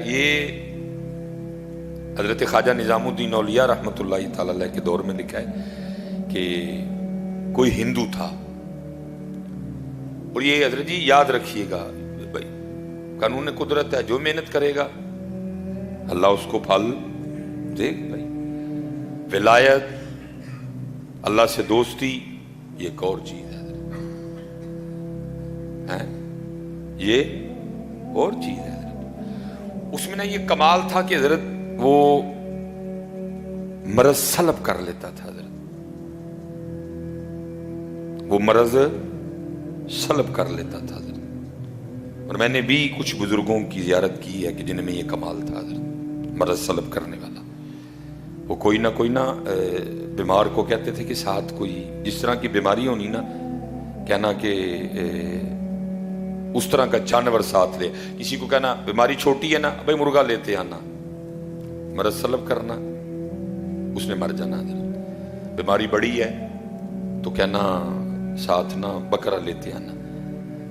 یہ حضرت خواجہ نظام الدین اولیاء رحمۃ اللہ تعالی علیہ کے دور میں لکھا ہے کہ کوئی ہندو تھا، اور یہ حضرت جی یاد رکھیے گا بھائی، قانون قدرت ہے، جو محنت کرے گا اللہ اس کو پھل دے گا بھائی۔ ولایت، اللہ سے دوستی، یہ ایک اور چیز ہے، یہ اور چیز ہے۔ اس میں نا یہ کمال تھا کہ حضرت وہ مرض سلب کر لیتا تھا، حضرت وہ مرض سلب کر لیتا تھا حضرت۔ اور میں نے بھی کچھ بزرگوں کی زیارت کی ہے کہ جن میں یہ کمال تھا حضرت، مرض سلب کرنے والا۔ وہ کوئی نہ بیمار کو کہتے تھے کہ ساتھ کوئی جس طرح کی بیماری ہونی نا، کہنا کہ اس طرح کا جانور ساتھ لے۔ کسی کو کہنا بیماری چھوٹی ہے نا بھائی مرغا لیتے آنا، مرض سلب کرنا، اس نے مر جانا۔ بیماری بڑی ہے تو کہنا ساتھ نہ بکرا لیتے آنا،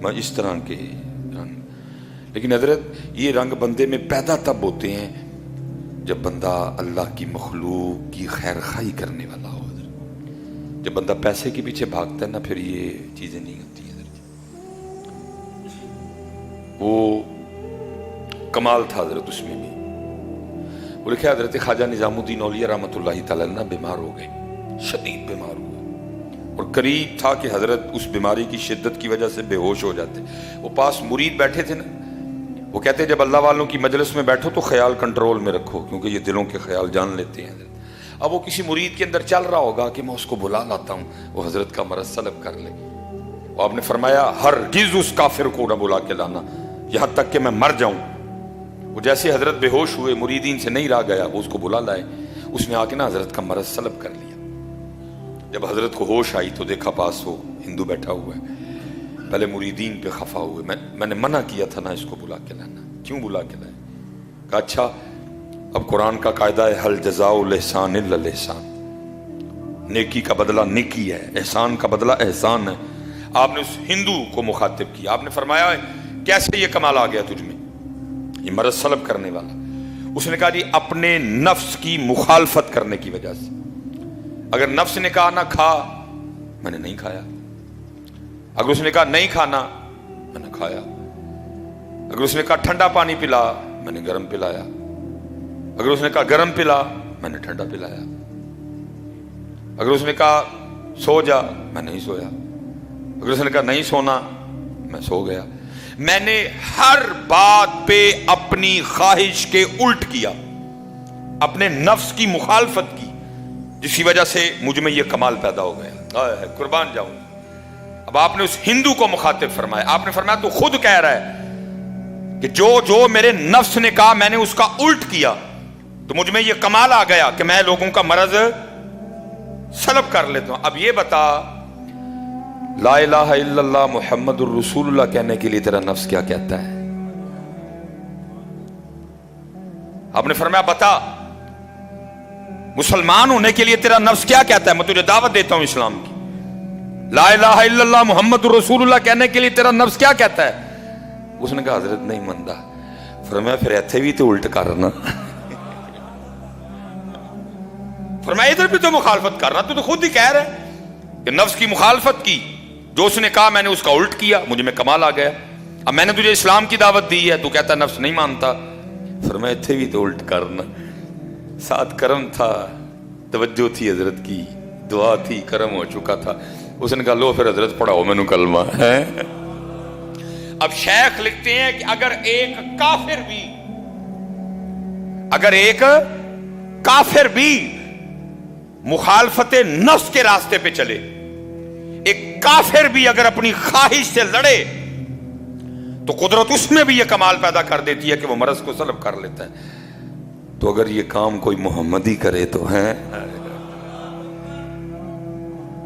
میں اس طرح کے رنگ۔ لیکن حضرت یہ رنگ بندے میں پیدا تب ہوتے ہیں جب بندہ اللہ کی مخلوق کی خیر خواہی کرنے والا ہو حضرت۔ جب بندہ پیسے کے پیچھے بھاگتا ہے نا، پھر یہ چیزیں نہیں ہوتی حضرت۔ وہ کمال تھا حضرت اس میں بھی۔ وہ لکھا حضرت خواجہ نظام الدین اولیاء رحمۃ اللہ تعالی علیہ بیمار ہو گئے، شدید بیمار ہوئے، اور قریب تھا کہ حضرت اس بیماری کی شدت کی وجہ سے بے ہوش ہو جاتے۔ وہ پاس مرید بیٹھے تھے نا، وہ کہتے جب اللہ والوں کی مجلس میں بیٹھو تو خیال کنٹرول میں رکھو، کیونکہ یہ دلوں کے خیال جان لیتے ہیں حضرت۔ اب وہ کسی مرید کے اندر چل رہا ہوگا کہ میں اس کو بلا لاتا ہوں، وہ حضرت کا مرض سلب کر لے۔ وہ آپ نے فرمایا ہرگز اس کافر کو نہ بلا کے لانا یہاں تک کہ میں مر جاؤں۔ وہ جیسے حضرت بے ہوش ہوئے، مریدین سے نہیں رہا گیا، وہ اس کو بلا لائے۔ اس نے آ کے نا حضرت کا مرض سلب کر لیا۔ جب حضرت کو ہوش آئی تو دیکھا پاس وہ ہندو بیٹھا ہوا ہے۔ پہلے مریدین پہ خفا ہوئے، میں نے منع کیا تھا نا اس کو بلا کے لانا، کیوں بلا کے لائے؟ کہا اچھا اب قرآن کا قاعدہ ہے حل جزاء الاحسان الا الاحسان، نیکی کا بدلہ نیکی ہے، احسان کا بدلہ احسان ہے۔ آپ نے اس ہندو کو مخاطب کیا، آپ نے فرمایا کیسے یہ کمال آ گیا تجھ میں، یہ مرض سلب کرنے والا؟ اس نے کہا جی اپنے نفس کی مخالفت کرنے کی وجہ سے۔ اگر نفس نے کہا نہ کھا، میں نے نہیں کھایا۔ اگر اس نے کہا نہیں کھانا، میں نے کھایا۔ اگر اس نے کہا ٹھنڈا پانی پلا، میں نے گرم پلایا۔ اگر اس نے کہا گرم پلا، میں نے ٹھنڈا پلایا۔ اگر اس نے کہا سو جا، میں نہیں سویا۔ اگر اس نے کہا نہیں سونا، میں سو گیا۔ میں نے ہر بات پہ اپنی خواہش کے الٹ کیا، اپنے نفس کی مخالفت کی، جس کی وجہ سے مجھ میں یہ کمال پیدا ہو گیا۔ قربان جاؤں۔ اب آپ نے اس ہندو کو مخاطب فرمایا، آپ نے فرمایا تو خود کہہ رہا ہے کہ جو میرے نفس نے کہا میں نے اس کا الٹ کیا، تو مجھ میں یہ کمال آ گیا کہ میں لوگوں کا مرض سلب کر لیتا ہوں۔ اب یہ بتا لا الہ الا اللہ محمد الرسول اللہ کہنے کے لیے تیرا نفس کیا کہتا ہے؟ آپ نے فرمایا بتا مسلمان ہونے کے لیے تیرا نفس کیا کہتا ہے؟ میں تجھے دعوت دیتا ہوں اسلام کی۔ لا الہ الا اللہ محمد الرسول اللہ کہنے کے لیے تیرا نفس کیا کہتا ہے؟ اس نے کہا حضرت نہیں مندہ۔ فرمایا پھر ایتھے بھی تو الٹ کرنا، فرمایا ادھر بھی تو مخالفت کرنا، تو خود ہی کہہ رہے کہ نفس کی مخالفت کی، جو اس نے کہا میں نے اس کا الٹ کیا، مجھے میں کمال آ گیا۔ اب میں نے تجھے اسلام کی دعوت دی ہے، تو کہتا نفس نہیں مانتا۔ فرمایا ایتھے بھی تو الٹ کرنا۔ ساتھ کرم تھا، توجہ تھی حضرت کی، دعا تھی، کرم ہو چکا تھا۔ اس نے کہا لو پھر حضرت پڑھاؤ میں نے کلمہ ہے۔ اب شیخ لکھتے ہیں کہ اگر ایک کافر بھی مخالفت نفس کے راستے پہ چلے، ایک کافر بھی اگر اپنی خواہش سے لڑے، تو قدرت اس میں بھی یہ کمال پیدا کر دیتی ہے کہ وہ مرض کو سلب کر لیتا ہے۔ تو اگر یہ کام کوئی محمدی کرے تو ہے،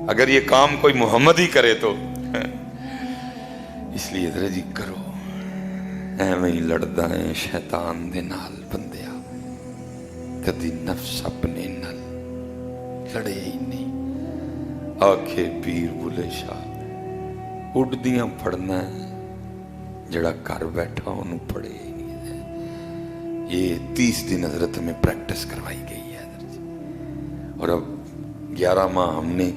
اگر یہ کام کوئی محمدی کرے تو اس لیے ذرا جی کرو ایویں ہی لڑدا ہے شیطان دے نال بندیا، کدی نفس اپنے نال لڑے ہی نہیں۔ آکھے پیر بلے شاہ اڈدیاں پڑھنا ہے، جڑا گھر بیٹھا انہوں پڑھے ہی نہیں ہے۔ یہ 30 دن حضرت ہمیں پریکٹس کروائی گئی ہے حضرت جی، اور اب 11 ماہ ہم نے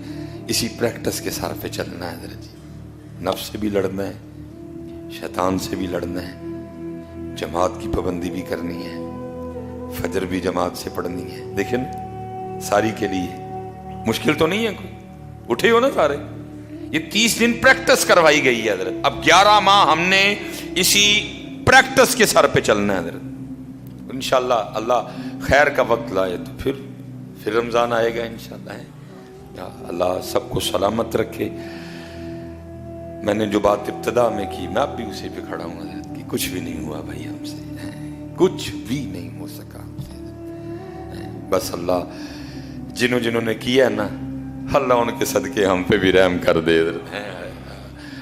اسی پریکٹس کے سار پہ چلنا ہے حضرت جی، نفس سے بھی لڑنا ہے، شیطان سے بھی لڑنا ہے، جماعت کی پابندی بھی کرنی ہے، فجر بھی جماعت سے پڑھنی ہے. دیکھیں نا ساری کے لیے مشکل تو نہیں ہے کوئی، اٹھے ہو نا سارے. یہ 30 دن پریکٹس کروائی گئی ہے حضرت. اب 11 ماہ ہم نے اسی پریکٹس کے سر پہ چلنا ہے حضرت. انشاءاللہ اللہ خیر کا وقت لائے تو پھر رمضان آئے گا انشاءاللہ. اللہ سب کو سلامت رکھے. میں نے جو بات ابتدا میں کی میں اب بھی اسی پہ کھڑا ہوں حضرت کی، کچھ بھی نہیں ہوا بھائی ہم سے، کچھ بھی نہیں ہو سکا ہم سے. بس اللہ جنہوں نے کیا نا، اللہ ان کے صدقے ہم پہ بھی رحم کر دے.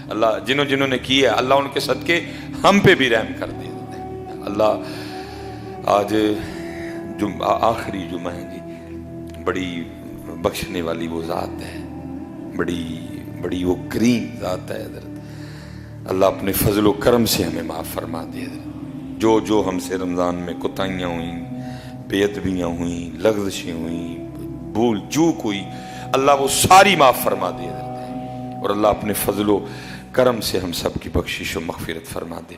اللہ جنہوں نے کیا اللہ ان کے صدقے ہم پہ بھی رحم کر دے. اللہ آج آخری جمعہ ہے جی، بڑی بخشنے والی وہ ذات ہے، بڑی وہ کریم ذات ہے حضرت. اللہ اپنے فضل و کرم سے ہمیں معاف فرما دے حضرت. جو ہم سے رمضان میں کوتاہیاں ہوئیں، بے ادبیاں ہوئیں، لغزشیں ہوئیں، بھول چوک ہوئی، اللہ وہ ساری معاف فرما دے حضرت. اور اللہ اپنے فضل و کرم سے ہم سب کی بخشش و مغفرت فرما دے.